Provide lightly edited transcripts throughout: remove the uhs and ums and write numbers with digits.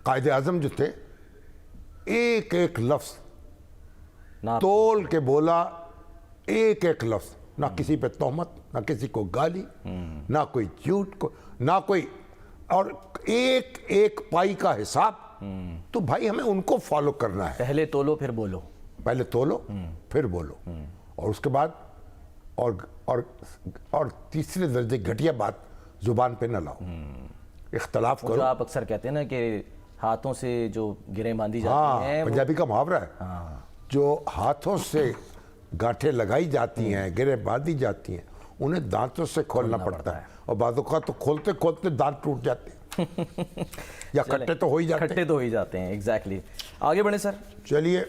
कायदे आज़म जो थे एक एक लफ्ज़ ना तोल के बोला, एक एक लफ्ज़, ना किसी पे तोहमत, ना किसी को गाली, ना कोई झूठ को, ना कोई, और एक एक पाई का हिसाब। तो भाई हमें उनको फॉलो करना है। पहले तोलो फिर बोलो। पहले तोलो फिर बोलो, और उसके बाद और तीसरे दर्जे घटिया बात जुबान पे न लाओ। इख्तलाफ जो करो। आप अक्सर कहते हैं ना कि हाथों से जो गिरें बांधी जाती हाँ, हैं, पंजाबी का मुहावरा है। जो हाथों से गांठें लगाई जाती हैं, गिरें बांधी जाती हैं, उन्हें दांतों से खोलना पड़ता है, और बादों का तो खोलते खोलते दांत टूट जाते हैं या खट्टे तो हो ही जाते हैं। खट्टे तो हो ही जाते हैं। एग्जैक्टली। आगे बढ़े सर। चलिए,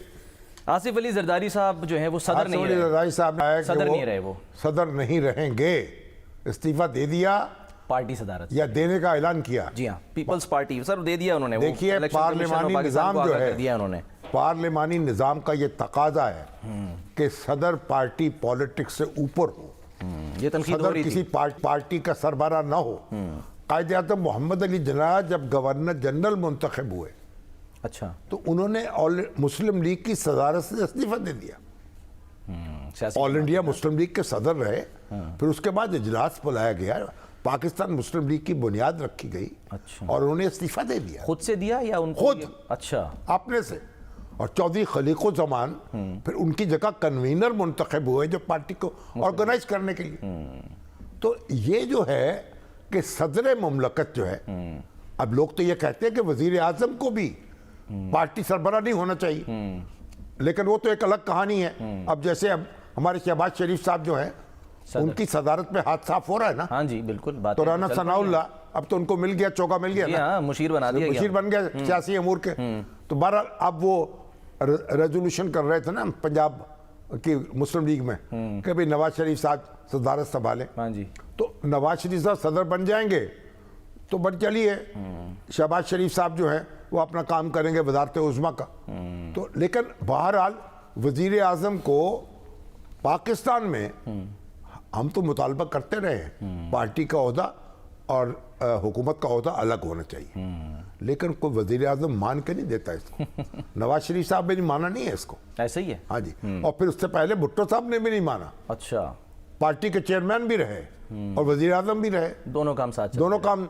आसिफ अली जरदारी साहब जो हैं वो सदर नहीं रहे। जरदारी साहब ने आया कि सदर नहीं रहे, वो सदर नहीं रहेंगे, इस्तीफा दे दिया पार्टी सदारत या देने का ऐलान किया। जी हाँ, पीपल्स पार्टी सर दे दिया उन्होंने। देखिए, पार्लिमानी निज़ाम जो है, दिया उन्होंने। पार्लिमानी निज़ाम का ये तकाजा है कि सदर पार्टी पॉलिटिक्स से ऊपर हो, ये तनकीद हो सदर रही किसी थी। पार्टी का सरबराह ना हो। कायदे-ए-आज़म मोहम्मद अली जिन्ना जब गवर्नर जनरल मुंतखब हुए, अच्छा, तो उन्होंने मुस्लिम लीग की सदारत से इस्तीफा दे दिया। ऑल इंडिया मुस्लिम लीग के सदर रहे, फिर उसके बाद इजलास बुलाया गया, पाकिस्तान मुस्लिम लीग की बुनियाद रखी गई, अच्छा, और उन्होंने इस्तीफा दे दिया खुद से दिया या उनको? खुद। अच्छा, अपने से। और चौधरी खलीकुज़्ज़मान फिर उनकी जगह कन्वीनर मुंतखब हुए, जो पार्टी को ऑर्गेनाइज करने के लिए। तो ये जो है कि सदर मुमलकत जो है, अब लोग तो ये कहते हैं कि वजीर आजम को भी पार्टी सरबराह नहीं होना चाहिए, लेकिन वो तो एक अलग कहानी है। अब जैसे अब हमारे शहबाज शरीफ साहब जो हैं, उनकी सदारत पे हाथ साफ हो रहा है ना। हाँ जी बिल्कुल। बात तो राना सनाउल्लाह अब तो उनको मिल गया, चौका मिल गया ना, हाँ, मुशीर बना दिया, मुशीर बन गया सियासी अमूर के। तो बहरहाल अब वो रेजोल्यूशन कर रहे थे ना पंजाब की मुस्लिम लीग में कि भाई नवाज शरीफ साहब सदारत संभालें। हाँ जी। तो नवाज शरीफ साहब सदर बन जाएंगे तो बन चलिए, शहबाज शरीफ साहब जो हैं वो अपना काम करेंगे वजारत उज़्मा का। तो लेकिन बहरहाल वजीर आज़म को पाकिस्तान में हम तो मुतालबा करते रहे हैं, पार्टी का ओहदा और हुकूमत का ओहदा अलग होना चाहिए, लेकिन कोई वजीर आज़म मान के नहीं देता इसको। नवाज शरीफ साहब ने भी माना नहीं है इसको। ऐसे ही है। हाँ जी, और फिर उससे पहले भुट्टो साहब ने भी नहीं माना। अच्छा, पार्टी के चेयरमैन भी रहे और वजीर आज़म भी रहे, दोनों काम साथ चल दोनों रहे हैं। काम।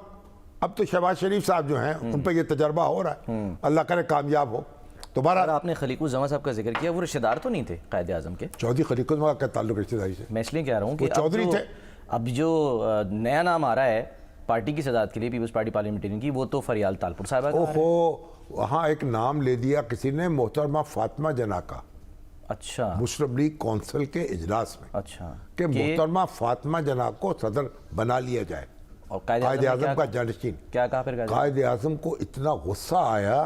अब तो शहबाज शरीफ साहब जो हैं उन पर यह तजर्बा हो रहा है, अल्लाह करे कामयाब हो। तो और बहरहाल आपने खलीकुज़्ज़मा साहब का जिक्र किया, वो रिश्तेदार तो नहीं थे कायदे आज़म के? चौधरी खलीकुज़्ज़मा का ताल्लुक रिश्तेदारी से? मैं इसलिए कह रहा हूँ कि वो चौधरी थे। अब जो नया नाम आ रहा है पार्टी की सदारत के लिए, पीपल्स पार्टी पार्लियामेंटेरियन की, वो तो फरियाल तालपुर साहब। ओहो, वहाँ एक नाम ले दिया किसी ने, मोहतरमा फातिमा जना का। अच्छा, मुस्लिम लीग कौंसिल के इजलास में, अच्छा, कि मोहतरमा फातिमा जना को सदर बना लिया जाए, और कायदे आज़म का जानशीन। क्या कहा फिर कायदे आज़म को इतना गुस्सा आया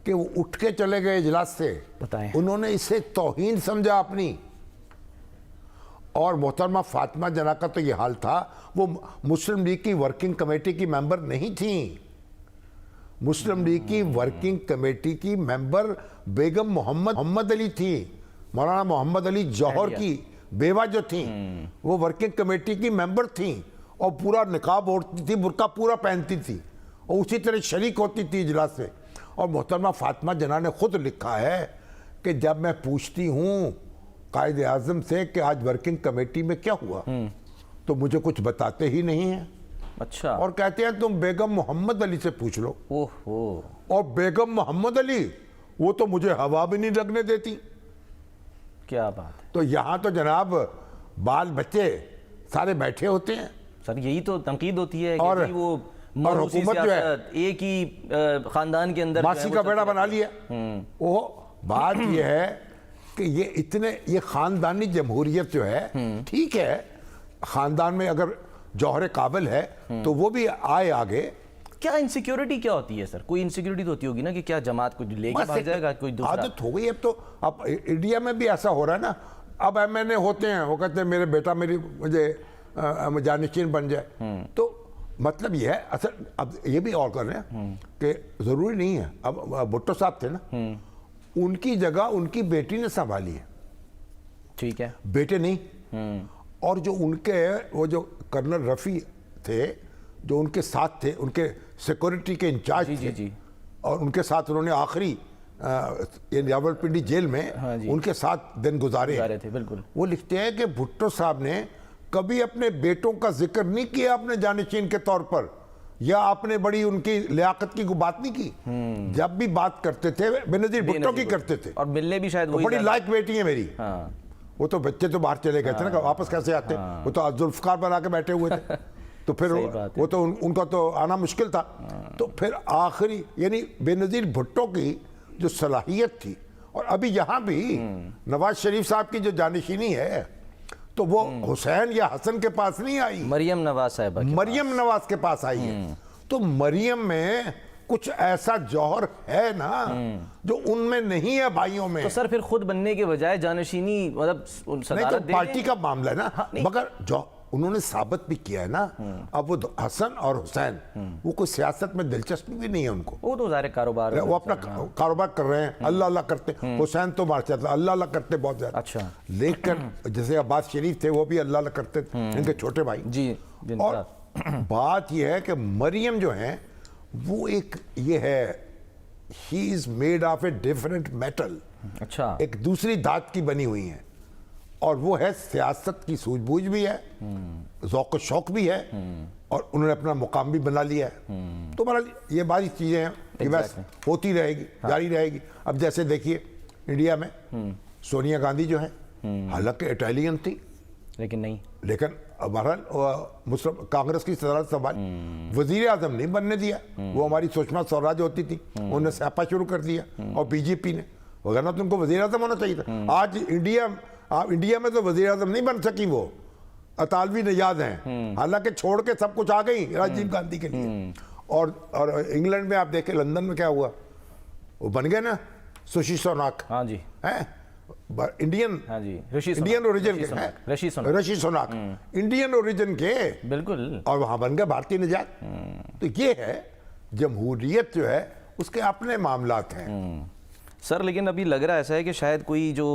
कि वो उठ के चले गए इजलास से। बताएं। उन्होंने इसे तौहीन समझा अपनी, और मोहतरमा फातिमा जना का तो ये हाल था, वो मुस्लिम लीग की वर्किंग कमेटी की मेंबर नहीं थी। मुस्लिम लीग की वर्किंग कमेटी की मेंबर बेगम मोहम्मद अली थी, मौलाना मोहम्मद अली जौहर की बेवा जो थी, वो वर्किंग कमेटी की मेंबर थी, और पूरा निकाब ओढ़ती थी, बुर्का पूरा पहनती थी, और उसी तरह शरीक होती थी इजलास में। और मोहतरमा फातिमा जना ने खुद लिखा है कि जब मैं पूछती हूँ कायदे आज़म से कि आज वर्किंग कमेटी में क्या हुआ, तो मुझे कुछ बताते ही नहीं हैं। अच्छा, और कहते हैं तुम बेगम मोहम्मद अली से पूछ लो। ओहो, और बेगम मोहम्मद अली वो तो मुझे हवा भी नहीं लगने देती। क्या बात है तो यहाँ तो जनाब बाल बच्चे सारे बैठे होते हैं, सर, यही तो तनकीद होती है और कि वो और हुकूमत जो है एक ही खानदान के अंदर मासी का बेड़ा बना लिया। वो बात यह है कि ये खानदानी जमहूरियत जो है, ठीक है, खानदान में अगर जौहर काबिल है तो वो भी आए आगे। क्या इनसिक्योरिटी क्या होती है सर? कोई इनसिक्योरिटी तो होती होगी ना कि क्या जमात को लेके भाग जाएगा कोई दूसरा? आदत हो गई अब तो। अब इंडिया में भी ऐसा हो रहा है ना, अब MNA होते हैं, वो कहते हैं मेरे बेटा मुझे जानशीन बन जाए। तो मतलब ये है असल, अब ये भी और कर रहे हैं कि जरूरी नहीं है। अब भुट्टो साहब थे ना, उनकी जगह उनकी बेटी ने संभाली है, ठीक है, बेटे नहीं। और जो उनके वो जो कर्नल रफ़ी थे जो उनके साथ थे, उनके सिक्योरिटी के इंचार्ज थे, जी, और उनके साथ उन्होंने आखिरी ये रावलपिंडी जेल हाँ में जी। उनके साथ दिन गुजारे जा रहे थे, बिल्कुल। वो लिखते हैं कि भुट्टो साहब ने कभी अपने बेटों का जिक्र नहीं किया अपने जानशीन के तौर पर, या आपने बड़ी उनकी लियाकत की कोई बात नहीं की। जब भी बात करते थे बेनजीर भुट्टो की करते थे। और मिलने भी शायद वो वही बड़ी ज्यादा- लायक बेटी है मेरी। हाँ, वो तो बच्चे तो बाहर चले गए थे ना, वापस कैसे आते? वो तो जुल्फकार बना के बैठे हुए थे। तो फिर सही बात है। वो तो उनका तो आना मुश्किल था। तो फिर आखिरी यानी बेनजीर भुट्टो की जो सलाहियत थी, और अभी यहाँ भी नवाज शरीफ साहब की जो जानशीनी है, तो वो हुसैन या हसन के पास नहीं आई, मरियम नवाज साहिबा के मरियम नवाज के पास आई है। तो मरियम में कुछ ऐसा जौहर है ना जो उनमें नहीं है भाइयों में। तो सर फिर खुद बनने के बजाय जानशीनी मतलब नहीं सदारत तो दे पार्टी दें। का मामला है ना। हाँ, नहीं। मगर जो उन्होंने साबित भी किया है ना, अब वो हसन और हुसैन वो कोई सियासत में दिलचस्पी भी नहीं है उनको। वो तो ज़ाहिर कारोबार वो अपना कारोबार कर रहे हैं, अल्लाह अल्लाह करते। हुसैन तो माशाल्लाह अल्लाह अल्लाह करते बहुत ज्यादा। अच्छा। लेकिन जैसे अब्बास शरीफ थे वो भी अल्लाह अल्लाह करते थे, इनके छोटे भाई। जी और बात यह है कि मरियम जो है वो एक ये है, he is made of a different metal, अच्छा, एक दूसरी धात की बनी हुई है। और वो है सियासत की सूझबूझ भी है, ज़ौक़ शौक भी है, और उन्होंने अपना मुकाम भी बना लिया है। तो बहरहाल ये बारी चीज़ें हैं, ये बस होती रहेगी, जारी रहेगी। अब जैसे देखिए इंडिया में सोनिया गांधी जो है, हालांकि इटालियन थी, लेकिन नहीं, लेकिन बहरहाल मुस्लिम कांग्रेस की सदारत संभाली, वजीर आजम नहीं बनने दिया। वो हमारी सुषमा स्वराज होती थी, उन्होंने सैपा शुरू कर दिया, और बीजेपी ने, वरना तो उनको वजीर आजम होना चाहिए था। आज इंडिया में तो वजीर आजम नहीं बन सकी वो, अतालवी निजाद हैं, हालांकि छोड़ के सब कुछ आ गई राजीव गांधी के लिए। और इंग्लैंड में आप देखें, लंदन में क्या हुआ, वो बन गए ना सुशी सोनाक, हाँ जी, हैं इंडियन, हाँ जी, ऋषि इंडियन ओरिजिन के, ऋषि सोनाक इंडियन ओरिजिन के, बिल्कुल। और वहां बन गए भारतीय निजात। तो ये है जमहूरियत जो है उसके अपने मामलात हैं। सर लेकिन अभी लग रहा ऐसा है कि शायद कोई जो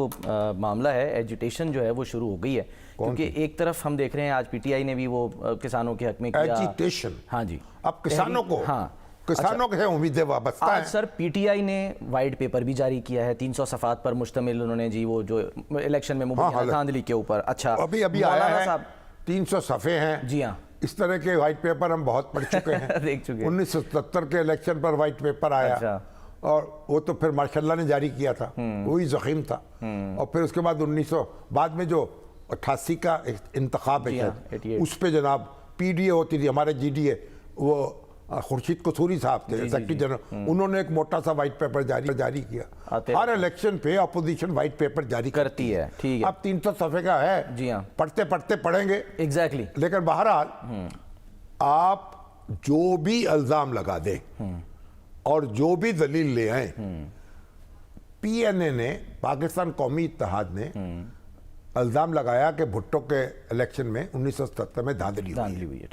मामला है, एजुटेशन जो है वो शुरू हो गई है, क्योंकि एक तरफ हम देख रहे हैं आज पीटीआई ने भी वो किसानों के हक में किया। एजुटेशन, हाँ जी, अब किसानों को, हाँ, किसानों के उम्मीदें वाबस्ता आज है। सर पीटीआई ने वाइट पेपर भी जारी किया है, 300 सफ़ात पर मुश्तमिल, उन्होंने जी वो जो इलेक्शन में मुबैना धांधली के ऊपर। अच्छा, अभी आया मौलाना है, साहब, 300 सफ़े हैं। जी हाँ, इस तरह के वाइट पेपर हम बहुत पढ़ चुके हैं। देख चुके हैं। 1977 के इलेक्शन पर वाइट पेपर आया। अच्छा। और वो तो फिर मार्शल्ला ने जारी किया था, वही ज़ख़ीम था। और फिर उसके बाद 1900 बाद में जो 88 का इंतखाब है, 88 उस पे जनाब पीडीए होती थी, हमारे जीडीए, वो खुर्शीद कसूरी साहब थे सेक्रेटरी जनरल, उन्होंने एक मोटा सा वाइट पेपर जारी किया। हर इलेक्शन पे अपोजिशन वाइट पेपर जारी करती है, ठीक है। अब 300 सफ़े का है, जी हाँ, पढ़ते पढ़ते पढ़ेंगे। एग्जैक्टली। लेकिन बहरहाल आप जो भी इल्ज़ाम लगा दें और जो भी दलील ले आए, पीएनए ने, पाकिस्तान कौमी इत्तेहाद ने इल्ज़ाम लगाया कि भुट्टो के इलेक्शन में 1977 में धांधली हुई है। हुई है।